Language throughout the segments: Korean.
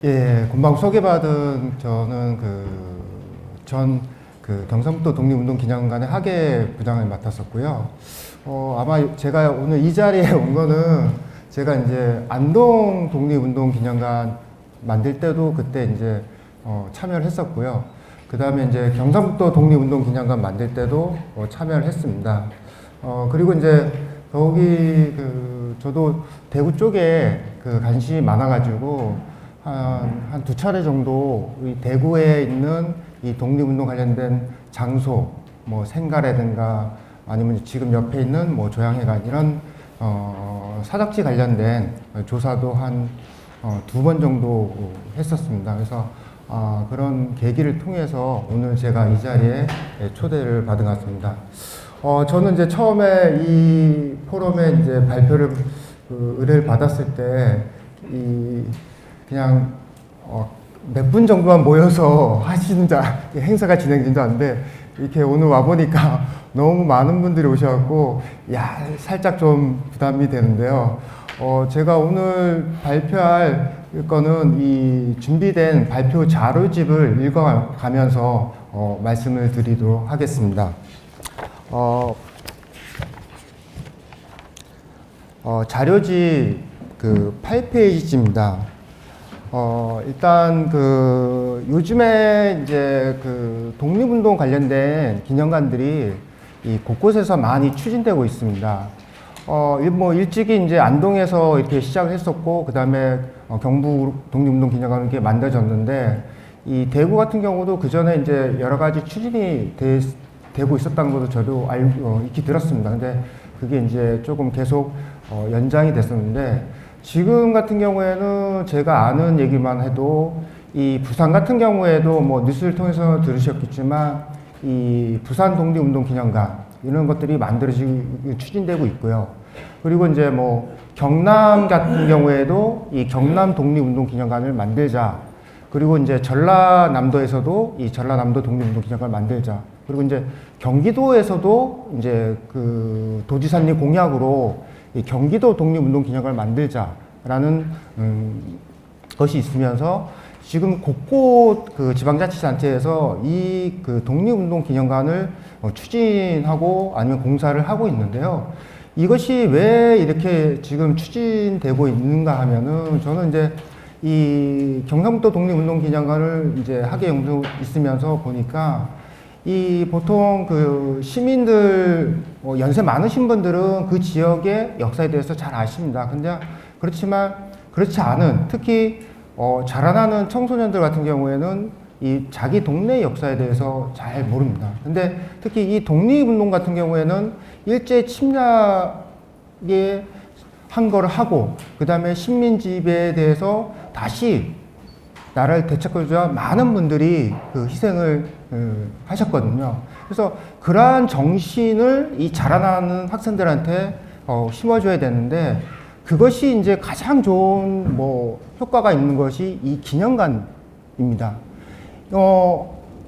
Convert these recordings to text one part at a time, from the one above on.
예, 금방 소개받은 저는 경상북도 독립운동기념관의 학예 부장을 맡았었고요. 아마 제가 오늘 이 자리에 온 거는 제가 이제 안동 독립운동기념관 만들 때도 그때 이제 참여를 했었고요. 그 다음에 이제 경상북도 독립운동기념관 만들 때도 참여를 했습니다. 그리고 이제 거기 저도 대구 쪽에 관심이 많아가지고 한 두 차례 정도 이 대구에 있는 이 독립운동 관련된 장소, 뭐 생가라든가 아니면 지금 옆에 있는 뭐 조양회관 이런 사적지 관련된 조사도 한 두 번 정도 했었습니다. 그래서 그런 계기를 통해서 오늘 제가 이 자리에 초대를 받은 것 같습니다. 저는 이제 처음에 이 포럼에 이제 발표를 의뢰를 받았을 때 그냥 몇 분 정도만 모여서 하시는 행사가 진행된 줄 알았는데 이렇게 오늘 와 보니까 너무 많은 분들이 오셔갖고 살짝 좀 부담이 되는데요. 제가 오늘 발표할 거는 이 준비된 발표 자료집을 읽어가면서 말씀을 드리도록 하겠습니다. 자료집 8페이지입니다. 일단 요즘에 이제 독립운동 관련된 기념관들이 이 곳곳에서 많이 추진되고 있습니다. 뭐 일찍이 이제 안동에서 이렇게 시작을 했었고, 그 다음에 경북 독립운동 기념관이 이렇게 만들어졌는데, 이 대구 같은 경우도 그 전에 이제 여러 가지 추진이 되고 있었다는 것도 저도 익히 들었습니다. 근데 그게 이제 조금 계속 연장이 됐었는데, 지금 같은 경우에는 제가 아는 얘기만 해도 이 부산 같은 경우에도 뭐 뉴스를 통해서 들으셨겠지만 이 부산 독립운동기념관 이런 것들이 추진되고 있고요. 그리고 이제 뭐 경남 같은 경우에도 이 경남 독립운동기념관을 만들자. 그리고 이제 전라남도에서도 이 전라남도 독립운동기념관을 만들자. 그리고 이제 경기도에서도 이제 도지사님 공약으로 이 경기도 독립운동기념관을 만들자라는 것이 있으면서 지금 곳곳 지방자치단체에서 이 독립운동기념관을 추진하고 아니면 공사를 하고 있는데요. 이것이 왜 이렇게 지금 추진되고 있는가 하면은 저는 이제 이 경상북도 독립운동기념관을 이제 학예 연수 있으면서 보니까 이 보통 시민들 연세 많으신 분들은 그 지역의 역사에 대해서 잘 아십니다. 근데 그렇지만 그렇지 않은 특히 자라나는 청소년들 같은 경우에는 이 자기 동네 역사에 대해서 잘 모릅니다. 근데 특히 이 독립운동 같은 경우에는 일제 침략에 한 거를 하고 그 다음에 식민지배에 대해서 다시 나라를 되찾고자 많은 분들이 희생을 하셨거든요. 그래서 그러한 정신을 이 자라나는 학생들한테 심어줘야 되는데 그것이 이제 가장 좋은 효과가 있는 것이 이 기념관입니다.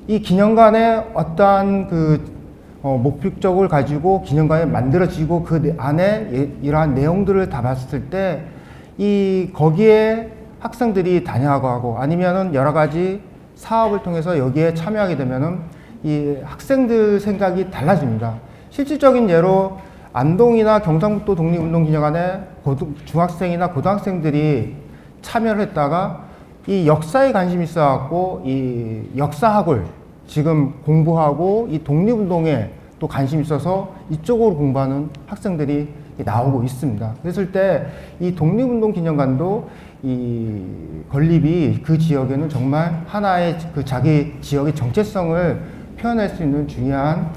이 기념관에 어떠한 목적을 가지고 기념관이 만들어지고 그 안에 이러한 내용들을 담았을 때 거기에 학생들이 다녀가고 아니면은 여러 가지 사업을 통해서 여기에 참여하게 되면은 이 학생들 생각이 달라집니다. 실질적인 예로 안동이나 경상북도 독립운동기념관에 중학생이나 고등학생들이 참여를 했다가 이 역사에 관심이 있어갖고 이 역사학을 지금 공부하고 이 독립운동에 또 관심이 있어서 이쪽으로 공부하는 학생들이 나오고 있습니다. 그랬을 때 이 독립운동기념관도 이 건립이 그 지역에는 정말 하나의 자기 지역의 정체성을 표현할 수 있는 중요한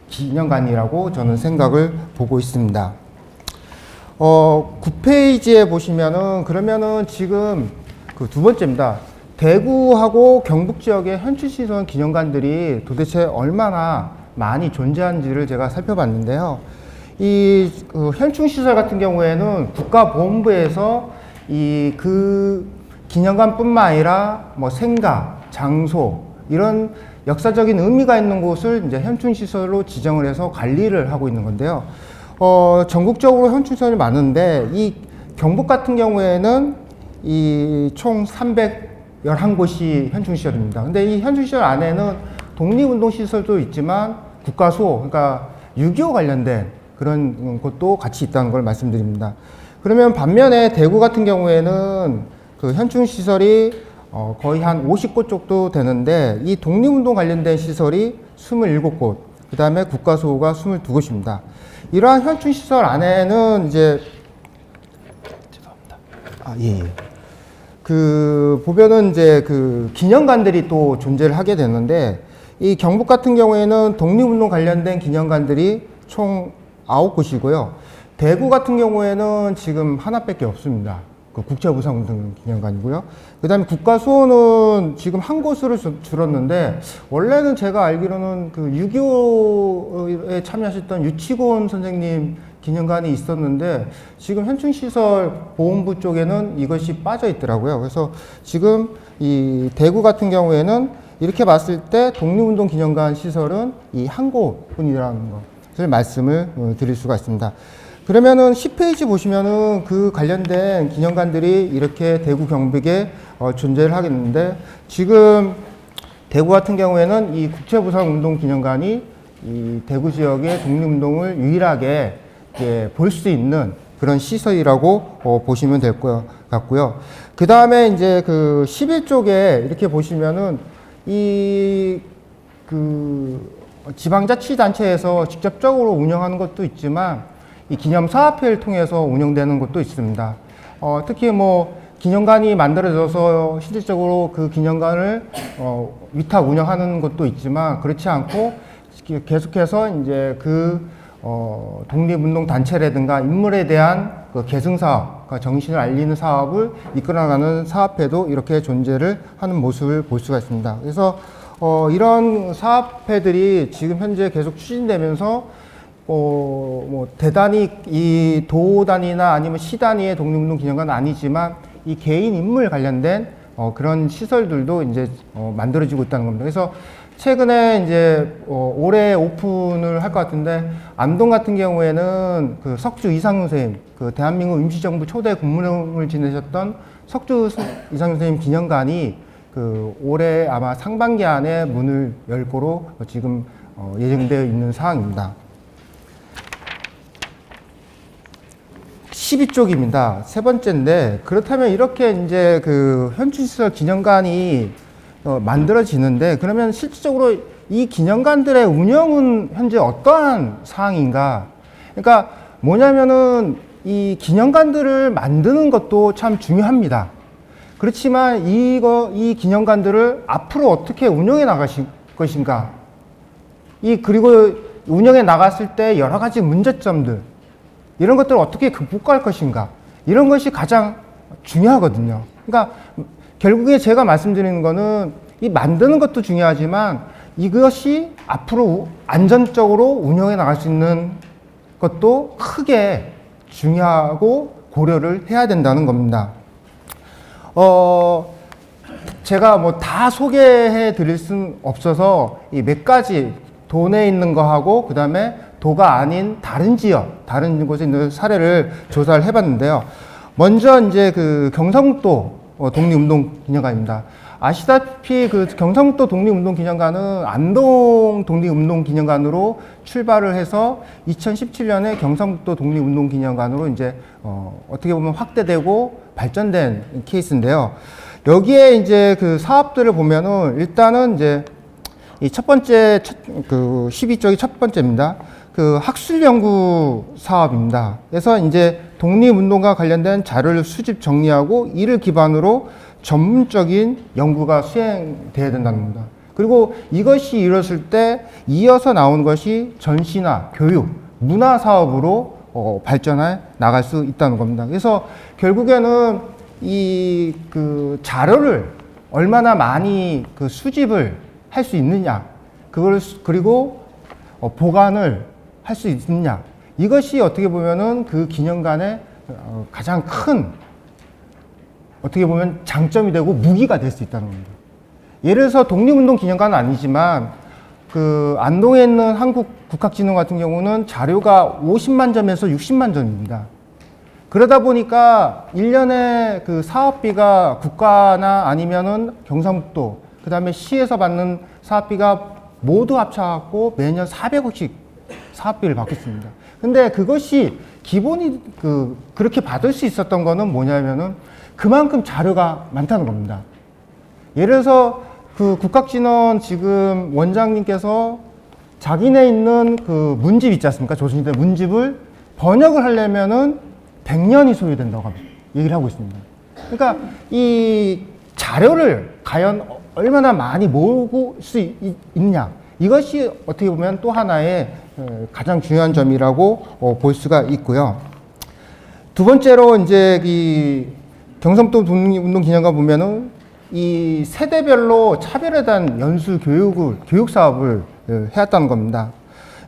기념관이라고 저는 생각을 보고 있습니다. 9페이지에 보시면은 그러면은 지금 두 번째입니다. 대구하고 경북 지역의 현충시설 기념관들이 도대체 얼마나 많이 존재하는지를 제가 살펴봤는데요. 이 현충시설 같은 경우에는 국가보훈부에서 기념관뿐만 아니라 생가, 장소 이런 역사적인 의미가 있는 곳을 이제 현충시설로 지정을 해서 관리를 하고 있는 건데요. 전국적으로 현충시설이 많은데 이 경북 같은 경우에는 이 총 311곳이 현충시설입니다. 근데 이 현충시설 안에는 독립운동시설도 있지만 국가수호, 그러니까 6.25 관련된 그런 곳도 같이 있다는 걸 말씀드립니다. 그러면 반면에 대구 같은 경우에는 그 현충시설이 거의 한 50곳 정도 되는데 이 독립운동 관련된 시설이 27곳, 그 다음에 국가수호가 22곳입니다. 이러한 현충시설 안에는 이제 보면은 이제 그 기념관들이 또 존재를 하게 되는데 이 경북 같은 경우에는 독립운동 관련된 기념관들이 총 9곳이고요. 대구 같은 경우에는 지금 하나밖에 없습니다. 그 국제부상운동 기념관이고요. 그 다음에 국가수호는 지금 한 곳으로 줄었는데, 원래는 제가 알기로는 그 6.25에 참여하셨던 유치곤 선생님 기념관이 있었는데, 지금 현충시설 보훈부 쪽에는 이것이 빠져 있더라고요. 그래서 지금 이 대구 같은 경우에는 이렇게 봤을 때 독립운동 기념관 시설은 이 한 곳뿐이라는 것을 말씀을 드릴 수가 있습니다. 그러면은 10페이지 보시면은 그 관련된 기념관들이 이렇게 대구 경북에 존재를 하겠는데, 지금 대구 같은 경우에는 이 국채부상운동 기념관이 이 대구 지역의 독립운동을 유일하게 볼 수 있는 그런 시설이라고 보시면 될 것 같고요. 그 다음에 이제 그 11쪽에 이렇게 보시면은 지방자치단체에서 직접적으로 운영하는 것도 있지만 이 기념사업회를 통해서 운영되는 것도 있습니다. 특히 뭐 기념관이 만들어져서 실질적으로 그 기념관을 위탁 운영하는 것도 있지만, 그렇지 않고 계속해서 이제 독립운동 단체라든가 인물에 대한 그 계승 사업, 그러니까 정신을 알리는 사업을 이끌어가는 사업회도 이렇게 존재를 하는 모습을 볼 수가 있습니다. 그래서 이런 사업회들이 지금 현재 계속 추진되면서 뭐 대단히 이 도 단위나 아니면 시 단위의 독립운동 기념관은 아니지만 이 개인 인물 관련된 그런 시설들도 이제 만들어지고 있다는 겁니다. 그래서 최근에 이제 올해 오픈을 할 것 같은데, 안동 같은 경우에는 그 석주 이상윤 선생님, 그 대한민국 임시정부 초대 국무령을 지내셨던 석주 이상윤 선생님 기념관이 그 올해 아마 상반기 안에 문을 열 거로 지금 예정되어 있는 사항입니다. 12쪽입니다. 세 번째인데, 그렇다면 이렇게 이제 그 현충시설 기념관이 만들어지는데, 그러면 실질적으로 이 기념관들의 운영은 현재 어떠한 상황인가? 그러니까 뭐냐면은 이 기념관들을 만드는 것도 참 중요합니다. 그렇지만 이 기념관들을 앞으로 어떻게 운영해 나가실 것인가? 그리고 운영해 나갔을 때 여러 가지 문제점들, 이런 것들을 어떻게 극복할 것인가? 이런 것이 가장 중요하거든요. 그러니까 결국에 제가 말씀드리는 거는 이 만드는 것도 중요하지만 이것이 앞으로 안전적으로 운영해 나갈 수 있는 것도 크게 중요하고 고려를 해야 된다는 겁니다. 제가 뭐 다 소개해 드릴 수는 없어서 이 몇 가지 도내에 있는 거하고 그 다음에 도가 아닌 다른 지역, 다른 곳에 있는 사례를 조사를 해봤는데요. 먼저 이제 그 경상북도 독립운동 기념관입니다. 아시다시피 그 경상북도 독립운동 기념관은 안동 독립운동 기념관으로 출발을 해서 2017년에 경상북도 독립운동 기념관으로 이제 어떻게 보면 확대되고 발전된 케이스인데요. 여기에 이제 그 사업들을 보면은 일단은 이제 이 첫 번째, 그 12쪽이 첫 번째입니다. 그 학술 연구 사업입니다. 그래서 이제 독립운동과 관련된 자료를 수집 정리하고 이를 기반으로 전문적인 연구가 수행돼야 된다는 겁니다. 그리고 이것이 이뤘을 때 이어서 나오는 것이 전시나 교육, 문화 사업으로 발전해 나갈 수 있다는 겁니다. 그래서 결국에는 그 자료를 얼마나 많이 그 수집을 할 수 있느냐, 그리고 보관을 할 수 있느냐, 이것이 어떻게 보면은 그 기념관의 가장 큰 어떻게 보면 장점이 되고 무기가 될 수 있다는 겁니다. 예를 들어서 독립운동 기념관은 아니지만 그 안동에 있는 한국국학진흥 같은 경우는 자료가 50만 점에서 60만 점입니다. 그러다 보니까 1년에 그 사업비가 국가나 아니면은 경상북도, 그 다음에 시에서 받는 사업비가 모두 합쳐갖고 매년 400억씩 사업비를 받고 있습니다. 근데 그것이 기본이 그렇게 받을 수 있었던 거는 뭐냐면은 그만큼 자료가 많다는 겁니다. 예를 들어서 그 국학진원 지금 원장님께서 자기네 있는 그 문집 있지 않습니까? 조선시대 문집을 번역을 하려면은 100년이 소요된다고 얘기를 하고 있습니다. 그러니까 이 자료를 과연 얼마나 많이 모을 수 있냐, 이것이 어떻게 보면 또 하나의 가장 중요한 점이라고 볼 수가 있고요. 두 번째로 이제 이 경상북도 독립운동기념관 보면은 이 세대별로 차별에 대한 연수 교육 사업을 해왔다는 겁니다.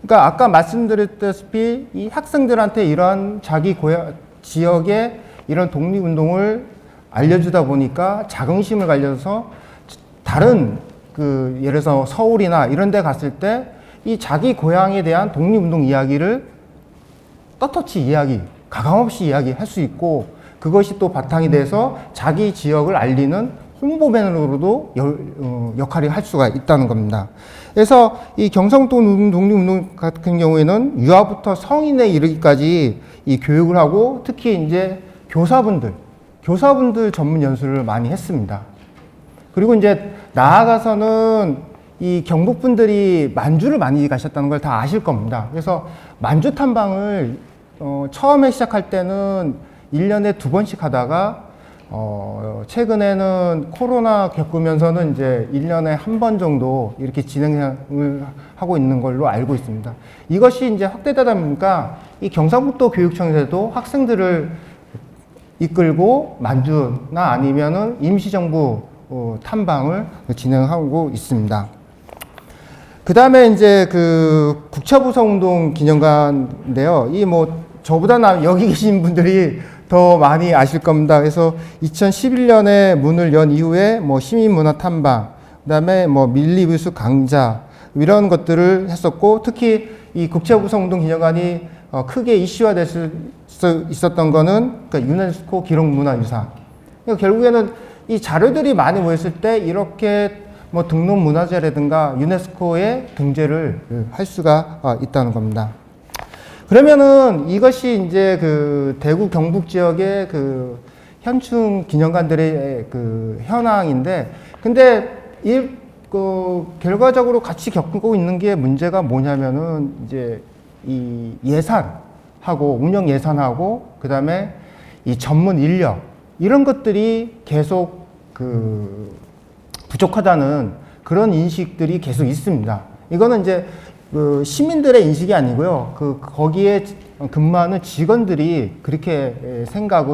그러니까 아까 말씀드렸다시피 이 학생들한테 이런 자기 고향 지역의 이런 독립운동을 알려주다 보니까 자긍심을 가져서 다른 예를 들어서 서울이나 이런 데 갔을 때 이 자기 고향에 대한 독립운동 이야기를 떳떳이 가감없이 이야기할 수 있고, 그것이 또 바탕이 돼서 자기 지역을 알리는 홍보맨으로도 역할을 할 수가 있다는 겁니다. 그래서 이 경상북도 독립운동 같은 경우에는 유아부터 성인에 이르기까지 이 교육을 하고, 특히 이제 교사분들 전문 연수를 많이 했습니다. 그리고 이제 나아가서는 이 경북분들이 만주를 많이 가셨다는 걸 다 아실 겁니다. 그래서 만주 탐방을 처음에 시작할 때는 1년에 2번씩 하다가 최근에는 코로나 겪으면서는 이제 1년에 1번 정도 이렇게 진행을 하고 있는 걸로 알고 있습니다. 이것이 이제 확대되다 보니까 이 경상북도 교육청에서도 학생들을 이끌고 만주나 아니면은 임시정부 탐방을 진행하고 있습니다. 그 다음에 이제 그 국차부서운동 기념관인데요. 이 뭐 저보다 여기 계신 분들이 더 많이 아실 겁니다. 그래서 2011년에 문을 연 이후에 뭐 시민문화 탐방, 그 다음에 뭐 밀리부수 강좌, 이런 것들을 했었고, 특히 이 국차부서운동 기념관이 크게 이슈화될 수 있었던 거는 그러니까 유네스코 기록문화유산. 그러니까 결국에는 이 자료들이 많이 모였을 때 이렇게 뭐 등록문화재라든가 유네스코에 등재를 할 수가 있다는 겁니다. 그러면은 이것이 이제 그 대구 경북 지역의 그 현충 기념관들의 그 현황인데, 근데 결과적으로 같이 겪고 있는 게 문제가 뭐냐면은 이제 이 예산하고 운영 예산하고 그 다음에 이 전문 인력, 이런 것들이 계속 부족하다는 그런 인식들이 계속 있습니다. 이거는 이제 시민들의 인식이 아니고요. 거기에 근무하는 직원들이 그렇게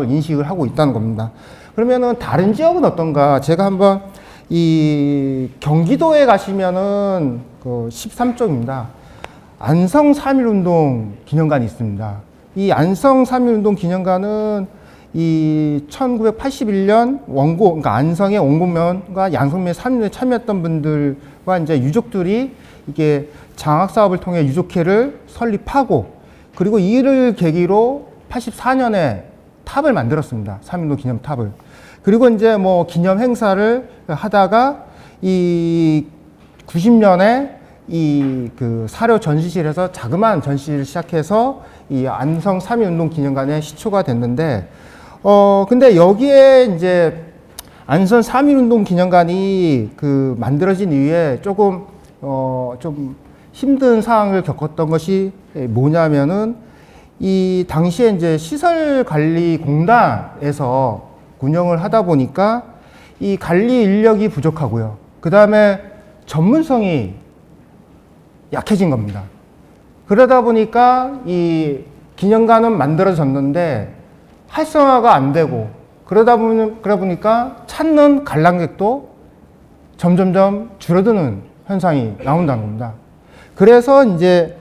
인식을 하고 있다는 겁니다. 그러면은 다른 지역은 어떤가? 제가 한번 이 경기도에 가시면은 13쪽입니다. 안성 3.1운동 기념관이 있습니다. 이 안성 3.1운동 기념관은 이 1981년 그러니까 안성의 원고면과 양성면 3.1운동에 참여했던 분들과 이제 유족들이 이게 장학 사업을 통해 유족회를 설립하고, 그리고 이를 계기로 84년에 탑을 만들었습니다. 3.1운동 기념탑을. 그리고 이제 뭐 기념 행사를 하다가 이 90년에 그 사료 전시실에서 자그마한 전시를 시작해서 이 안성 3.1운동 기념관에 시초가 됐는데, 근데 여기에 이제 안성 3.1운동 기념관이 만들어진 이후에 조금 좀 힘든 상황을 겪었던 것이 뭐냐면은 이 당시에 이제 시설관리공단에서 운영을 하다 보니까 이 관리 인력이 부족하고요. 그 다음에 전문성이 약해진 겁니다. 그러다 보니까 이 기념관은 만들어졌는데 활성화가 안 되고, 그러다 보니까 찾는 관람객도 점점점 줄어드는 현상이 나온다는 겁니다. 그래서 이제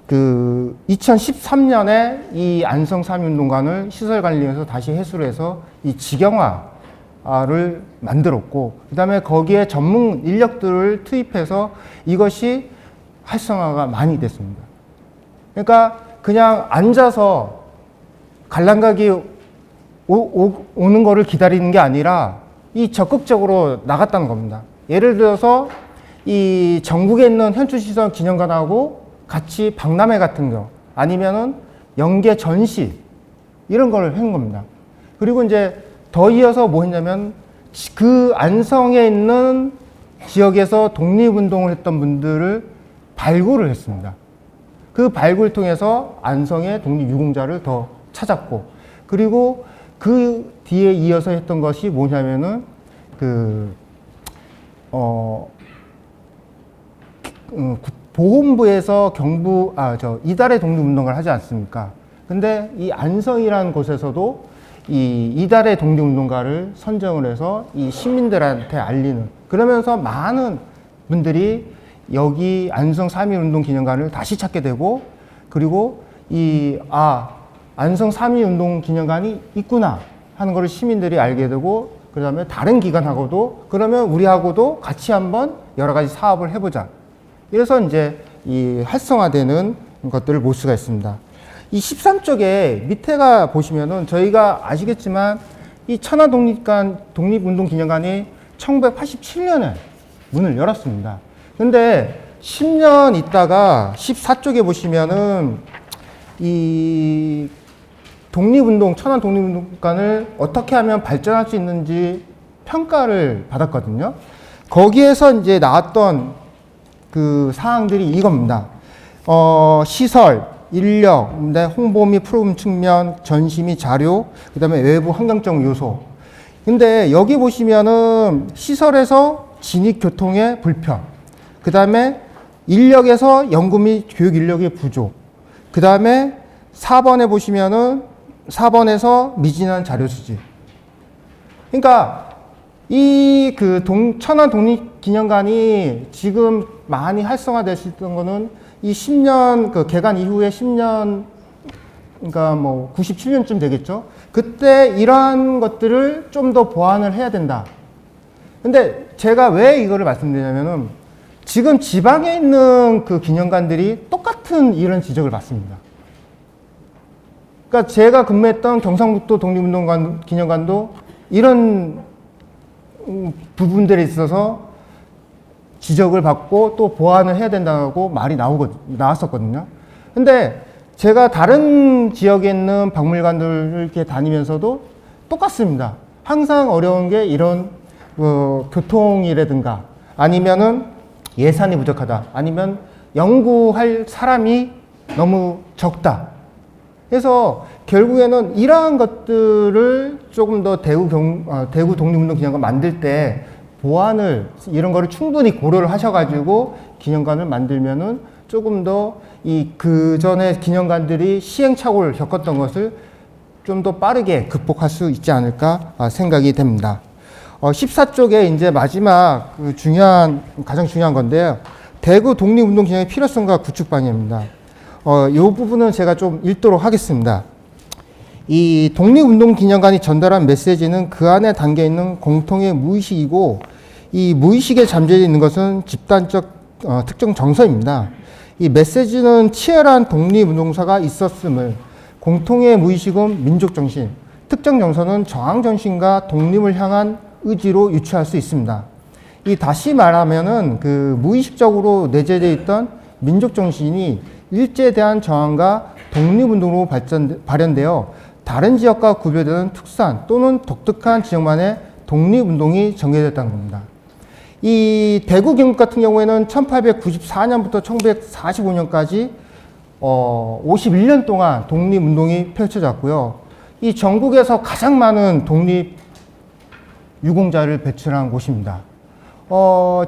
2013년에 이 안성 3.1운동관을 시설관리에서 다시 해수를 해서 이 직영화를 만들었고, 그 다음에 거기에 전문 인력들을 투입해서 이것이 활성화가 많이 됐습니다. 그러니까 그냥 앉아서 관람각이 오는 거를 기다리는 게 아니라 이 적극적으로 나갔다는 겁니다. 예를 들어서 이 전국에 있는 현충시설 기념관하고 같이 박람회 같은 거 아니면은 연계 전시 이런 걸 한 겁니다. 그리고 이제 더 이어서 뭐 했냐면 그 안성에 있는 지역에서 독립운동을 했던 분들을 발굴을 했습니다. 그 발굴을 통해서 안성의 독립유공자를 더 찾았고, 그리고 그 뒤에 이어서 했던 것이 뭐냐면은 보훈부에서 이달의 독립운동을 하지 않습니까? 근데 이 안성이라는 곳에서도 이 이달의 독립운동가를 선정을 해서 이 시민들한테 알리는, 그러면서 많은 분들이 여기 안성 3.1운동 기념관을 다시 찾게 되고, 그리고 안성 3.1운동 기념관이 있구나 하는 것을 시민들이 알게 되고, 그 다음에 다른 기관하고도, 그러면 우리하고도 같이 한번 여러 가지 사업을 해보자. 이래서 이제 이 활성화되는 것들을 볼 수가 있습니다. 이 13쪽에 밑에가 보시면은 저희가 아시겠지만 이 천안독립운동 기념관이 1987년에 문을 열었습니다. 근데 10년 있다가 14쪽에 보시면은 이 천안 독립운동관을 어떻게 하면 발전할 수 있는지 평가를 받았거든요. 거기에서 이제 나왔던 그 사항들이 이겁니다. 시설, 인력, 홍보 및 프로그램 측면, 전시 및 자료, 그 다음에 외부 환경적 요소. 근데 여기 보시면은 시설에서 진입 교통의 불편, 그 다음에 인력에서 연구 및 교육 인력의 부족, 그 다음에 4번에 보시면은 4번에서 미진한 자료 수집. 그러니까 이 천안 독립기념관이 지금 많이 활성화됐던 거는 이 10년, 개관 이후에 10년, 그러니까 뭐 97년쯤 되겠죠. 그때 이러한 것들을 좀 더 보완을 해야 된다. 근데 제가 왜 이거를 말씀드리냐면은 지금 지방에 있는 그 기념관들이 똑같은 이런 지적을 받습니다. 그러니까 제가 근무했던 경상북도 독립운동관 기념관도 이런 부분들에 있어서 지적을 받고 또 보완을 해야 된다고 말이 나왔었거든요. 근데 제가 다른 지역에 있는 박물관들을 이렇게 다니면서도 똑같습니다. 항상 어려운 게 이런 교통이라든가 아니면은 예산이 부족하다, 아니면 연구할 사람이 너무 적다. 그래서 결국에는 이러한 것들을 조금 더 대구 독립운동 기념관 만들 때 보완을, 이런 거를 충분히 고려를 하셔가지고 기념관을 만들면은 조금 더 그 전에 기념관들이 시행착오를 겪었던 것을 좀 더 빠르게 극복할 수 있지 않을까 생각이 됩니다. 14쪽에 이제 마지막 가장 중요한 건데요. 대구 독립운동 기념의 필요성과 구축 방향입니다. 이 부분은 제가 좀 읽도록 하겠습니다. 이 독립운동기념관이 전달한 메시지는 그 안에 담겨 있는 공통의 무의식이고, 이 무의식에 잠재져 있는 것은 집단적 특정 정서입니다. 이 메시지는 치열한 독립운동사가 있었음을, 공통의 무의식은 민족정신, 특정 정서는 저항정신과 독립을 향한 의지로 유추할 수 있습니다. 다시 말하면은 무의식적으로 내재되어 있던 민족정신이 일제에 대한 저항과 독립운동으로 발현되어 다른 지역과 구별되는 특수한 또는 독특한 지역만의 독립운동이 전개됐다는 겁니다. 이 대구 경북 같은 경우에는 1894년부터 1945년까지 51년 동안 독립운동이 펼쳐졌고요. 이 전국에서 가장 많은 독립유공자를 배출한 곳입니다.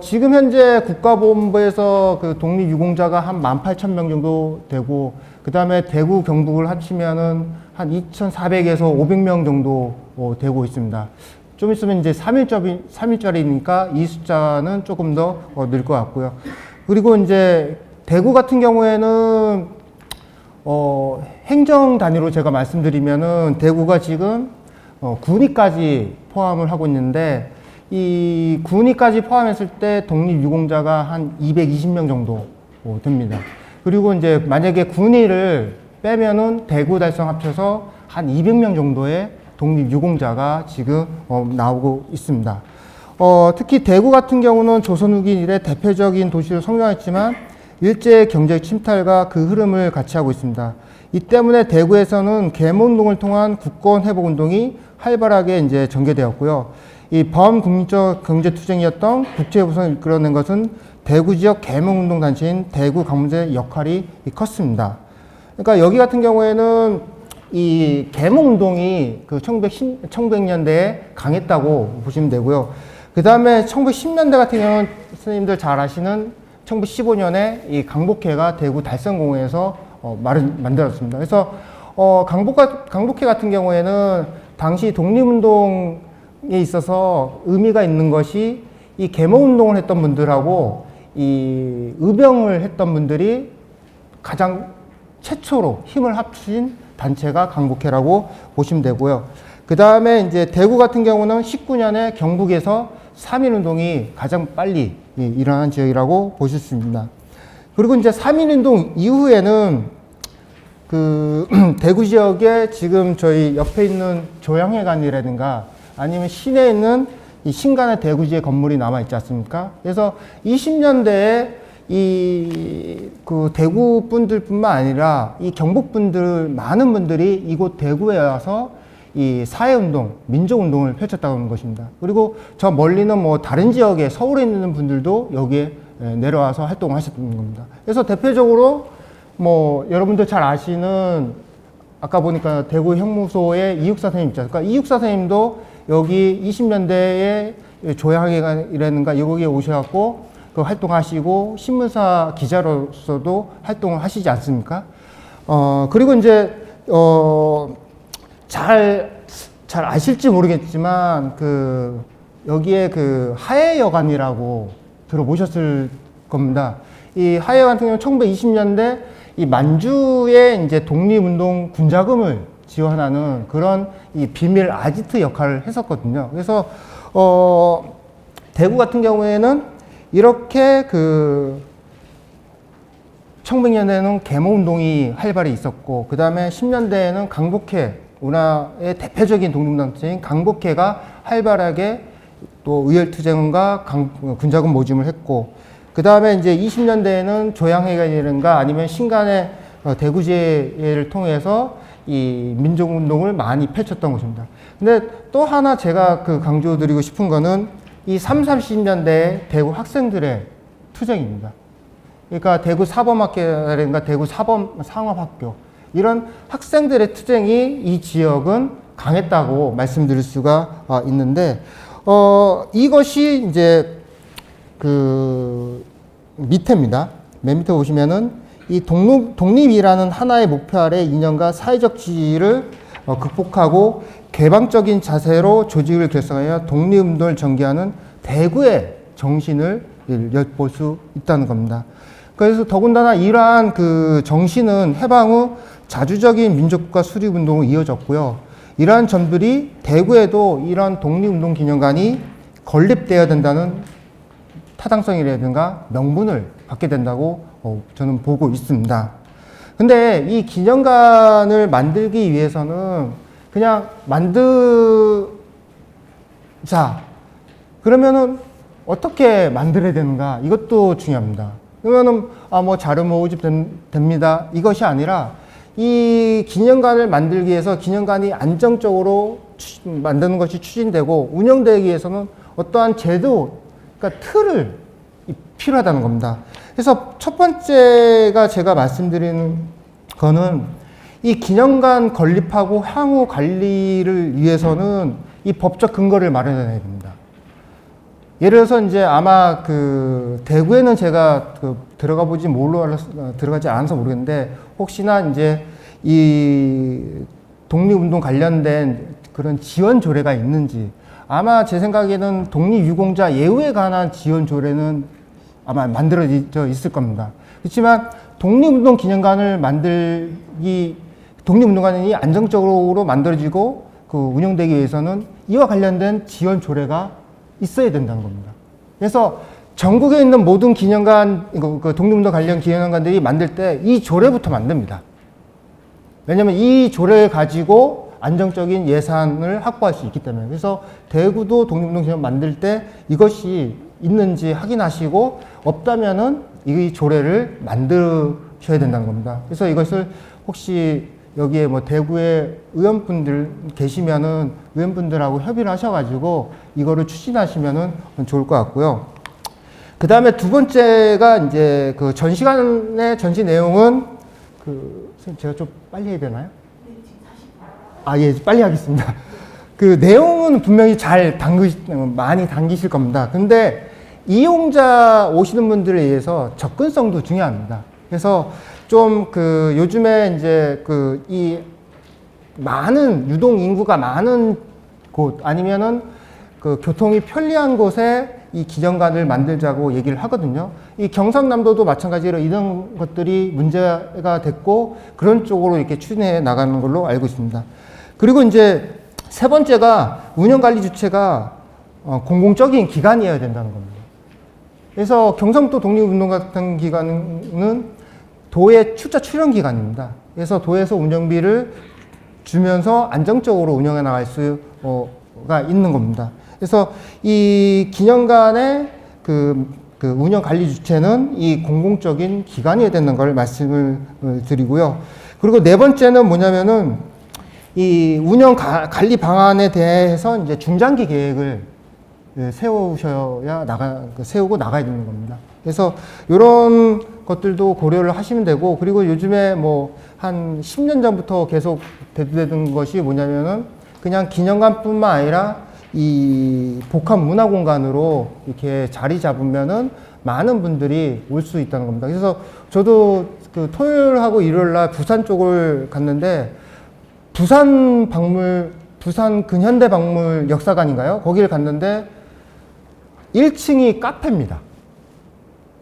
지금 현재 국가보훈부에서 독립유공자가 한 18,000명 정도 되고, 그 다음에 대구, 경북을 합치면은 한 2,400에서 500명 정도 되고 있습니다. 좀 있으면 이제 3일절이니까 이 숫자는 조금 더 늘 것 같고요. 그리고 이제 대구 같은 경우에는 행정 단위로 제가 말씀드리면은 대구가 지금 군위까지 포함을 하고 있는데, 이 군위까지 포함했을 때 독립유공자가 한 220명 정도 됩니다. 그리고 이제 만약에 군위를 빼면은 대구, 달성 합쳐서 한 200명 정도의 독립유공자가 지금 나오고 있습니다. 특히 대구 같은 경우는 조선 후기 이래 대표적인 도시로 성장했지만 일제 경제 침탈과 그 흐름을 같이 하고 있습니다. 이 때문에 대구에서는 계몽운동을 통한 국권 회복 운동이 활발하게 이제 전개되었고요. 이 범국민적 경제투쟁이었던 국제부선을 이끌어낸 것은 대구 지역 계몽운동 단체인 대구 강문제의 역할이 컸습니다. 그러니까 여기 같은 경우에는 이 계몽운동이 그 1900년대에 강했다고 보시면 되고요. 그 다음에 1910년대 같은 경우는 선생님들 잘 아시는 1915년에 이 강복회가 대구 달성공회에서 만들었습니다. 그래서 강복회 같은 경우에는 당시 독립운동에 있어서 의미가 있는 것이 이 계몽운동을 했던 분들하고 이 의병을 했던 분들이 가장 최초로 힘을 합친 단체가 강복회라고 보시면 되고요. 그 다음에 이제 대구 같은 경우는 19년에 경북에서 3.1운동이 가장 빨리 일어난 지역이라고 보실 수 있습니다. 그리고 이제 3.1운동 이후에는 그 대구 지역에 지금 저희 옆에 있는 조양회관이라든가 아니면 시내에 있는 이 신간의 대구지의 건물이 남아있지 않습니까? 그래서 20년대에 그 대구 분들뿐만 아니라 이 경북 분들, 많은 분들이 이곳 대구에 와서 이 사회운동, 민족운동을 펼쳤다는 것입니다. 그리고 저 멀리는 뭐 다른 지역에 서울에 있는 분들도 여기에 내려와서 활동을 하셨던 겁니다. 그래서 대표적으로 뭐 여러분들 잘 아시는 아까 보니까 대구 형무소의 이육사 선생님 있잖아요. 그러니까 이육사 선생님도 여기 20년대에 조양회관이라든가 여기에 오셔갖고 그 활동하시고 신문사 기자로서도 활동을 하시지 않습니까? 그리고 이제 잘 아실지 모르겠지만 그 여기에 그 하해여관이라고 들어보셨을 겁니다. 이 하해여관 같은 경우는 1920년대 이 만주의 이제 독립운동 군자금을 지원하는 그런 이 비밀 아지트 역할을 했었거든요. 그래서 대구 같은 경우에는 이렇게 그 1900년대에는 계몽운동이 활발히 있었고 그 다음에 10년대에는 강복회, 운하의 대표적인 독립단체인 강복회가 활발하게 또 의열투쟁과 군자금 모집을 했고 그 다음에 이제 20년대에는 조양회관이라든가 아니면 신간의 대구제를 통해서 이 민족운동을 많이 펼쳤던 것입니다. 근데 또 하나 제가 그 강조드리고 싶은 거는 이 30, 40년대 대구 학생들의 투쟁입니다. 그러니까 대구 사범학교라든가 대구 상업학교 이런 학생들의 투쟁이 이 지역은 강했다고 말씀드릴 수가 있는데 이것이 이제 그 밑에입니다. 맨 밑에 보시면은 이 독립이라는 하나의 목표 아래 이념과 사회적 지위를 극복하고 개방적인 자세로 조직을 결성하여 독립운동을 전개하는 대구의 정신을 엿볼 수 있다는 겁니다. 그래서 더군다나 이러한 그 정신은 해방 후 자주적인 민족국가 수립운동으로 이어졌고요. 이러한 점들이 대구에도 이런 독립운동 기념관이 건립되어야 된다는 타당성이라든가 명분을 갖게 된다고 저는 보고 있습니다. 근데 이 기념관을 만들기 위해서는 그냥 만들자. 그러면은 어떻게 만들어야 되는가? 이것도 중요합니다. 그러면은 뭐 자료 모집 됩니다. 이것이 아니라 이 기념관을 만들기 위해서 기념관이 안정적으로 만드는 것이 추진되고 운영되기 위해서는 어떠한 제도, 그러니까 틀을 필요하다는 겁니다. 그래서 첫 번째가 제가 말씀드리는 거는 이 기념관 건립하고 향후 관리를 위해서는 이 법적 근거를 마련해야 됩니다. 예를 들어서 이제 아마 그 대구에는 제가 그 들어가지 않아서 모르겠는데 혹시나 이제 이 독립운동 관련된 그런 지원 조례가 있는지 아마 제 생각에는 독립유공자 예우에 관한 지원 조례는 아마 만들어져 있을 겁니다. 그렇지만 독립운동 기념관을 독립운동관이 안정적으로 만들어지고 그 운영되기 위해서는 이와 관련된 지원 조례가 있어야 된다는 겁니다. 그래서 전국에 있는 모든 기념관, 그 독립운동 관련 기념관들이 만들 때 이 조례부터 만듭니다. 왜냐면 이 조례를 가지고 안정적인 예산을 확보할 수 있기 때문에. 그래서 대구도 독립운동기념관 만들 때 이것이 있는지 확인하시고 없다면은 이 조례를 만드셔야 된다는 겁니다. 그래서 이것을 혹시 여기에 뭐 대구의 의원분들 계시면은 의원분들하고 협의를 하셔가지고 이거를 추진하시면은 좋을 것 같고요. 그 다음에 두 번째가 이제 그 전시관의 전시 내용은 제가 좀 빨리 해야 되나요? 예, 빨리 하겠습니다. 그 내용은 분명히 많이 당기실 겁니다. 근데 이용자 오시는 분들에 의해서 접근성도 중요합니다. 그래서 좀 요즘에 이제 이 많은 유동 인구가 많은 곳 아니면은 교통이 편리한 곳에 이 기념관을 만들자고 얘기를 하거든요. 이 경상남도도 마찬가지로 이런 것들이 문제가 됐고 그런 쪽으로 이렇게 추진해 나가는 걸로 알고 있습니다. 그리고 이제 세 번째가 운영관리 주체가 공공적인 기관이어야 된다는 겁니다. 그래서 경상도 독립운동 같은 기관은 도의 출자 출연 기관입니다. 그래서 도에서 운영비를 주면서 안정적으로 운영해 나갈 수가 있는 겁니다. 그래서 이 기념관의 운영 관리 주체는 이 공공적인 기관이어야 되는 걸 말씀을 드리고요. 그리고 네 번째는 뭐냐면은 이 운영 관리 방안에 대해서 이제 중장기 계획을 세우고 나가야 되는 겁니다. 그래서 이런 것들도 고려를 하시면 되고, 그리고 요즘에 뭐 한 10년 전부터 계속 대두되는 것이 뭐냐면은 그냥 기념관뿐만 아니라 이 복합 문화 공간으로 이렇게 자리 잡으면은 많은 분들이 올 수 있다는 겁니다. 그래서 저도 토요일하고 일요일날 부산 쪽을 갔는데 부산 근현대박물 역사관인가요? 거기를 갔는데 1층이 카페입니다.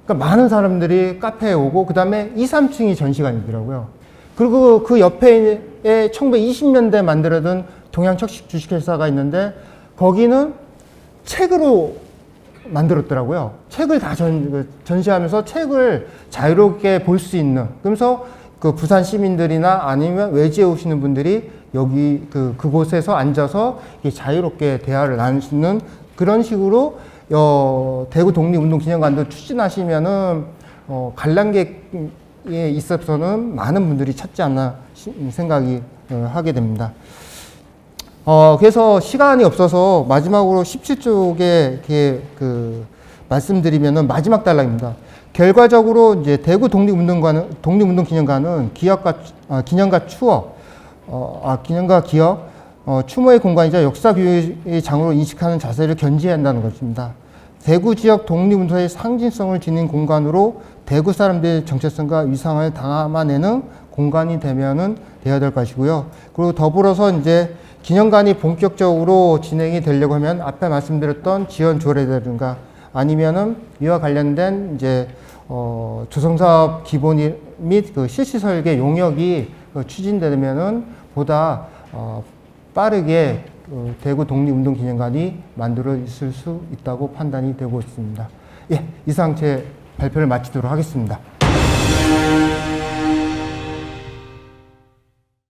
그러니까 많은 사람들이 카페에 오고 그 다음에 2, 3층이 전시관이더라고요. 그리고 그 옆에 1920년대 만들어둔 동양척식 주식회사가 있는데 거기는 책으로 만들었더라고요. 책을 다 전시하면서 책을 자유롭게 볼 수 있는. 그러면서 부산 시민들이나 아니면 외지에 오시는 분들이 여기 그곳에서 앉아서 자유롭게 대화를 나눌 수 있는 그런 식으로 대구 독립운동기념관도 추진하시면은 관람객에 있어서는 많은 분들이 찾지 않나 생각이 하게 됩니다. 그래서 시간이 없어서 마지막으로 17쪽에 이렇게 말씀드리면은 마지막 단락입니다. 결과적으로 이제 대구 독립운동기념관은 기념과 추억, 기념과 기억, 추모의 공간이자 역사 교육의 장으로 인식하는 자세를 견지해야 한다는 것입니다. 대구 지역 독립운동의 상징성을 지닌 공간으로 대구 사람들의 정체성과 위상을 담아내는 공간이 되어야 될 것이고요. 그리고 더불어서 이제 기념관이 본격적으로 진행이 되려고 하면 앞에 말씀드렸던 지원 조례라든가 아니면은 이와 관련된 이제 조성사업 기본 및 실시 설계 용역이 추진되면은 보다 빠르게 대구 독립운동기념관이 만들어 있을 수 있다고 판단이 되고 있습니다. 예, 이상 제 발표를 마치도록 하겠습니다.